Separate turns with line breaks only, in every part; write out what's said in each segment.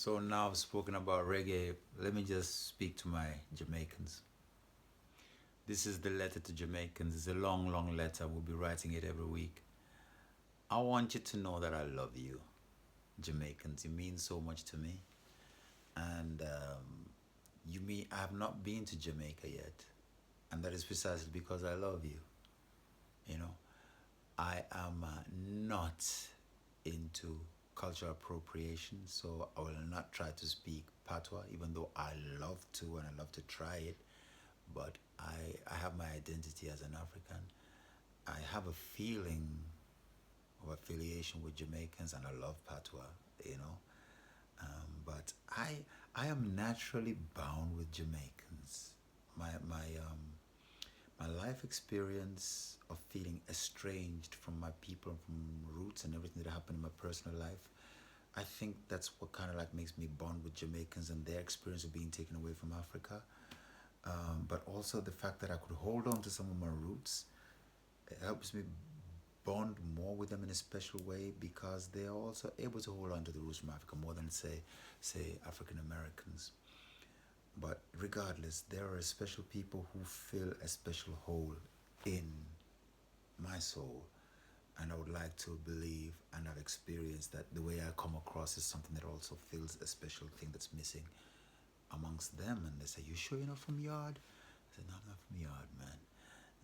So now I've spoken about reggae. Let me just speak to my Jamaicans. This is the letter to Jamaicans. It's a long, long letter. We'll be writing it every week. I want you to know that I love you, Jamaicans. You mean so much to me. And you mean I have not been to Jamaica yet. And that is precisely because I love you. You know, I am not into cultural appropriation, so I will not try to speak patois, even though I love to and I love to try it. But I have my identity as an African. I have a feeling of affiliation with Jamaicans, and I love patois. You know, but I am naturally bound with Jamaicans. My life experience of feeling estranged from my people, from roots and everything that happened in my personal life, I think that's what kind of like makes me bond with Jamaicans and their experience of being taken away from Africa. But also the fact that I could hold on to some of my roots, it helps me bond more with them in a special way because they are also able to hold on to the roots from Africa more than say African Americans. But regardless, there are special people who fill a special hole in my soul. And I would like to believe and have experienced that the way I come across is something that also fills a special thing that's missing amongst them. And they say, "You sure you're not from Yard?" I said, "No, I'm not from Yard, man.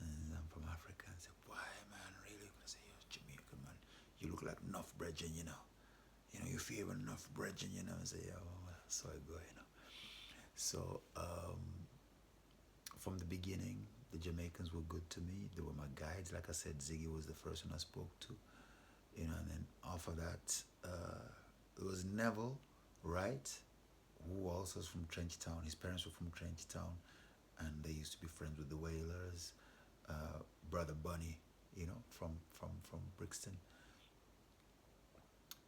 And I'm from Africa." And I said, "Why, man, really?" I say, "You're Jamaican, man. You look like enough brethren, you know. You feel enough brethren, you know." I say, "Yeah, well, so I go, you know." So from the beginning, the Jamaicans were good to me. They were my guides. Like I said, Ziggy was the first one I spoke to. And then after that, it was Neville Wright, who also is from Trenchtown. His parents were from Trenchtown, and they used to be friends with the Whalers. Brother Bunny, from Brixton.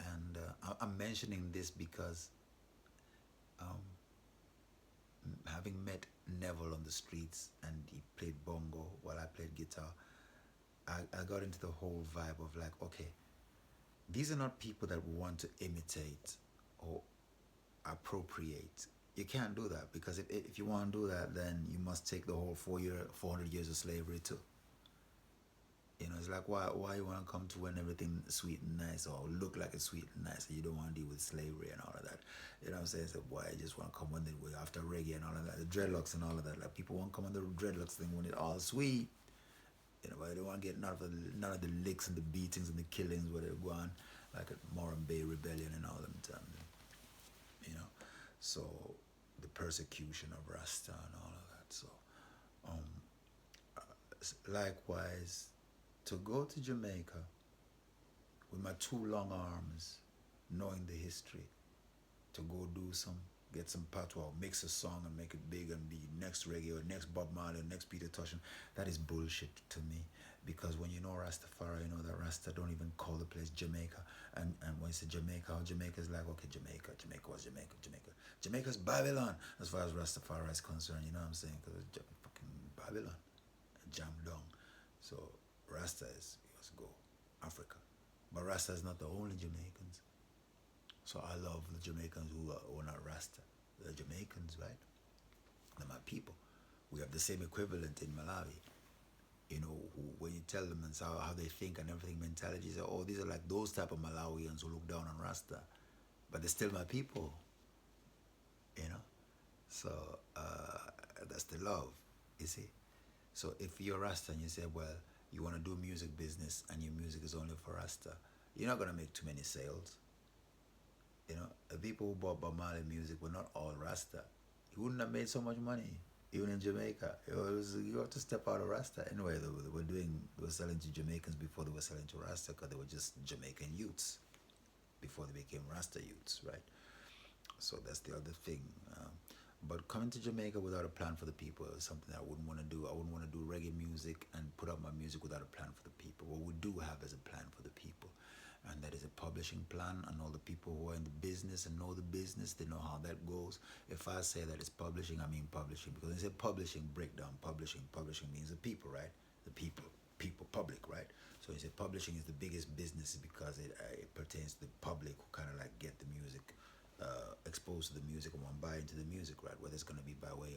And I'm mentioning this because um, having met Neville on the streets and he played bongo while I played guitar, I got into the whole vibe of like, okay, these are not people that want to imitate or appropriate. You can't do that because if you want to do that, then you must take the whole 400 years of slavery too. It's like why you want to come to when everything is sweet and nice or look like it's sweet and nice and you don't want to deal with slavery and all of that. You know what I'm saying? So why you just want to come when they after reggae and all of that, the dreadlocks and all of that. Like people want to come on the dreadlocks thing when it's all sweet. But they don't want to get none of the licks and the beatings and the killings where they're going like at Moran Bay Rebellion and all them time. You know, so the persecution of Rasta and all of that. So likewise, to go to Jamaica with my two long arms, knowing the history, to go get some patois, mix a song and make it big and be next reggae or next Bob Marley or next Peter Tosh, that is bullshit to me. Because when you know Rastafari, you know that Rasta don't even call the place Jamaica. And when you say Jamaica, Jamaica is like, okay, Jamaica was Jamaica, Jamaica. Jamaica's Babylon, as far as Rastafari is concerned, you know what I'm saying? Because it's fucking Babylon, jam down. So Rasta is, let's go, Africa. But Rasta is not the only Jamaicans. So I love the Jamaicans who are not Rasta. They're Jamaicans, right? They're my people. We have the same equivalent in Malawi. When you tell them and how they think and everything, mentality, say, oh, these are like those type of Malawians who look down on Rasta. But they're still my people, you know? So that's the love, you see? So if you're Rasta and you say, well, you want to do music business and your music is only for Rasta, you're not going to make too many sales. The people who bought Bob Marley music were not all Rasta. He wouldn't have made so much money, even in Jamaica. You have to step out of Rasta. Anyway, they were selling to Jamaicans before they were selling to Rasta because they were just Jamaican youths before they became Rasta youths, right? So that's the other thing. But coming to Jamaica without a plan for the people is something I wouldn't want to do. I wouldn't want to do reggae music and put out my music without a plan for the people. What we do have is a plan for the people. And that is a publishing plan, and all the people who are in the business and know the business, they know how that goes. If I say that it's publishing, I mean publishing. Because when I say publishing, breakdown, publishing means the people, right? The people, public, right? So you say publishing is the biggest business because it pertains to the public who kind of like get the music exposed to the music and want to buy into the music, right? Whether it's going to be by way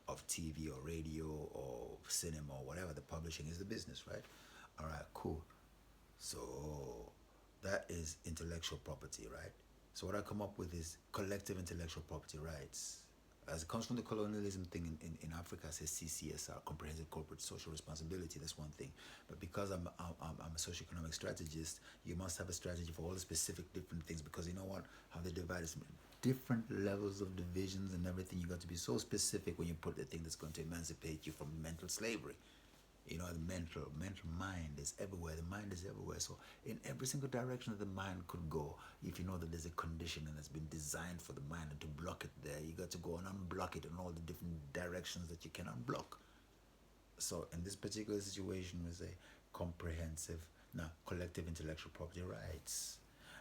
of TV or radio or cinema or whatever, the publishing is the business, right? All right, cool. So that is intellectual property, right? So what I come up with is collective intellectual property rights. As it comes from the colonialism thing in Africa, it says CCSR, Comprehensive Corporate Social Responsibility. That's one thing. But because I'm a socioeconomic strategist, you must have a strategy for all the specific different things, because you know what? How they divide is different levels of divisions and everything. You got to be so specific when you put the thing that's going to emancipate you from mental slavery. You know, the mental mind is everywhere. The mind is everywhere. So in every single direction that the mind could go, if you know that there's a condition and it's been designed for the mind, and to block it there, you got to go and unblock it in all the different directions that you can unblock. So in this particular situation, we say comprehensive, now collective intellectual property rights.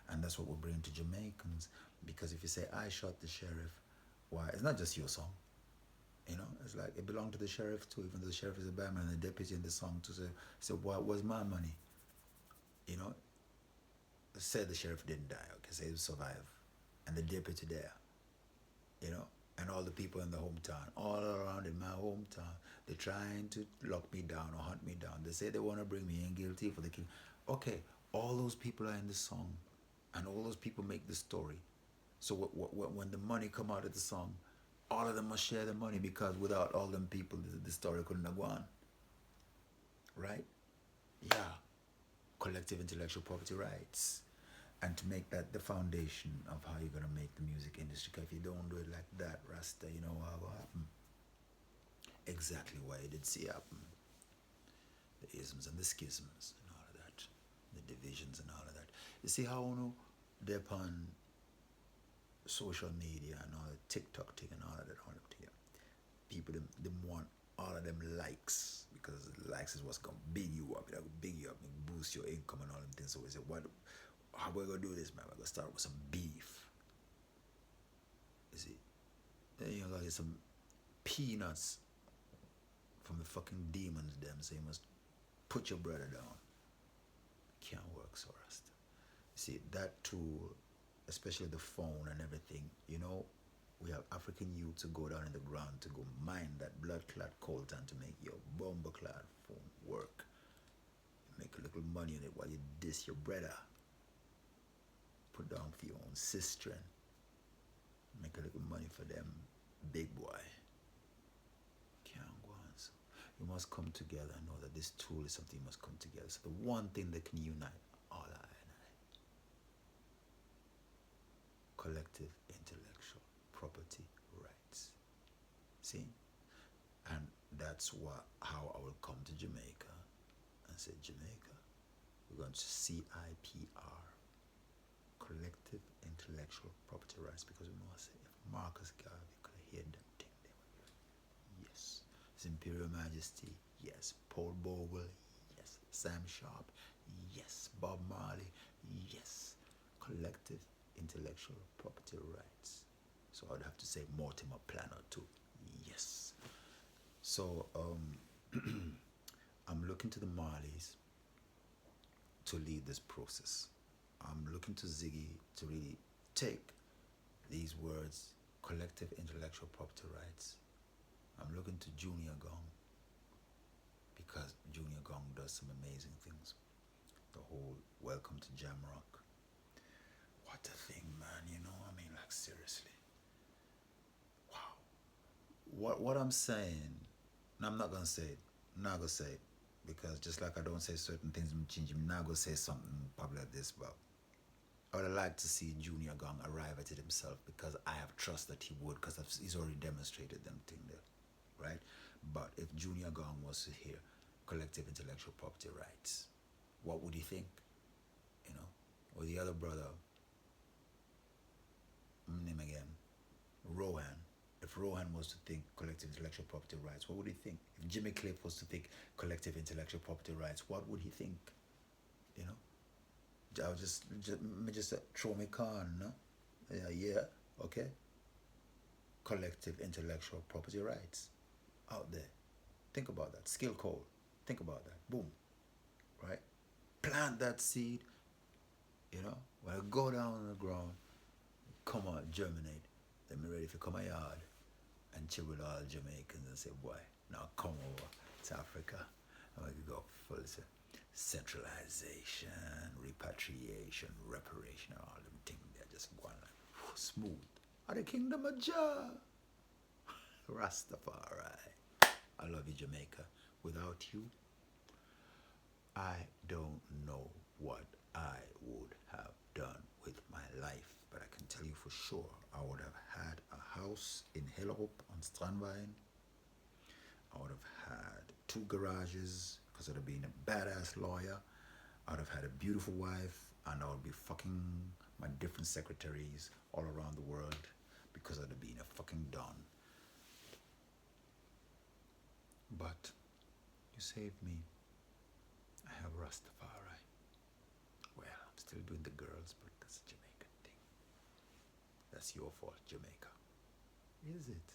And that's what we're bringing to Jamaicans. Because if you say, I shot the sheriff, why? It's not just your song. You know, it's like it belonged to the sheriff too, even though the sheriff is a bad man, and the deputy in the song to say, so what was my money? You know, said the sheriff didn't die, okay, say he survived. And the deputy there, you know, and all the people in the hometown, all around in my hometown, they're trying to lock me down or hunt me down. They say they want to bring me in guilty for the killing. Okay, all those people are in the song, and all those people make the story. So when the money come out of the song, all of them must share the money, because without all them people, the story couldn't have gone. Right? Yeah. Collective intellectual property rights. And to make that the foundation of how you're going to make the music industry. Because if you don't do it like that, Rasta, you know what will happen? Exactly what you did see happen. The isms and the schisms and all of that. The divisions and all of that. You see how, you know, they're upon social media and all the TikTok thing and all of that, people them want all of them likes, because likes is what's gonna big you up, and boost your income and all them things. So we say, what? How we gonna do this, man? We're gonna start with some beef. You see, then you're gonna get some peanuts from the fucking demons. Them so you must put your brother down. Can't work so Rasta. You see that tool, especially the phone and everything. You know, we have African youth to go down in the ground to go mine that blood clot coltan to make your bomber clot phone work. Make a little money on it while you diss your brother. Put down for your own sister. Make a little money for them, big boy. Can't go on. So you must come together and know that this tool is something you must come together. So the one thing that can unite all I and I. Collective intellectual property rights. See? And that's how I will come to Jamaica and say, Jamaica, we're going to CIPR, collective intellectual property rights, because we know I say, if Marcus Garvey could have heard them thing, they would be like, yes. His Imperial Majesty, yes. Paul Bogle, yes. Sam Sharp, yes. Bob Marley, yes. Collective intellectual property rights. So I'd have to say Mortimer Planner too. Yes. So I'm looking to the Marleys to lead this process. I'm looking to Ziggy to really take these words, collective intellectual property rights. I'm looking to Junior Gong, because Junior Gong does some amazing things. The whole Welcome to Jamrock. What a thing, man, you know, I mean, like, seriously. Wow. What I'm saying, and I'm not gonna say it, I'm not gonna say it, because just like I don't say certain things, I'm not gonna say something probably like this, but I would like to see Junior Gong arrive at it himself, because I have trust that he would, because he's already demonstrated them thing there, right? But if Junior Gong was to hear collective intellectual property rights, what would he think? You know, or the other brother, name again, Rohan. If Rohan was to think collective intellectual property rights, what would he think? If Jimmy Cliff was to think collective intellectual property rights, what would he think? You know, I'll just throw me con, no? Yeah, okay. Collective intellectual property rights out there. Think about that. Skill code. Think about that. Boom. Right? Plant that seed. You know, when I go down on the ground, come on, germinate. Then me ready for come a yard and chill with all Jamaicans and say, boy, now come over to Africa. And we can go full centralization, repatriation, reparation, and all them things. They're just going like smooth. Are the kingdom of Jah? Rastafari. I love you, Jamaica. Without you, I don't know what I would have done with my life. But I can tell you for sure, I would have had a house in Hellerup on Strandvine. I would have had 2 garages because I'd have been a badass lawyer. I would have had a beautiful wife, and I would be fucking my different secretaries all around the world because I'd have been a fucking don. But you saved me. I have Rastafari. Well, I'm still doing the girls, but that's a Jamaican thing. That's your fault, Jamaica. Is it?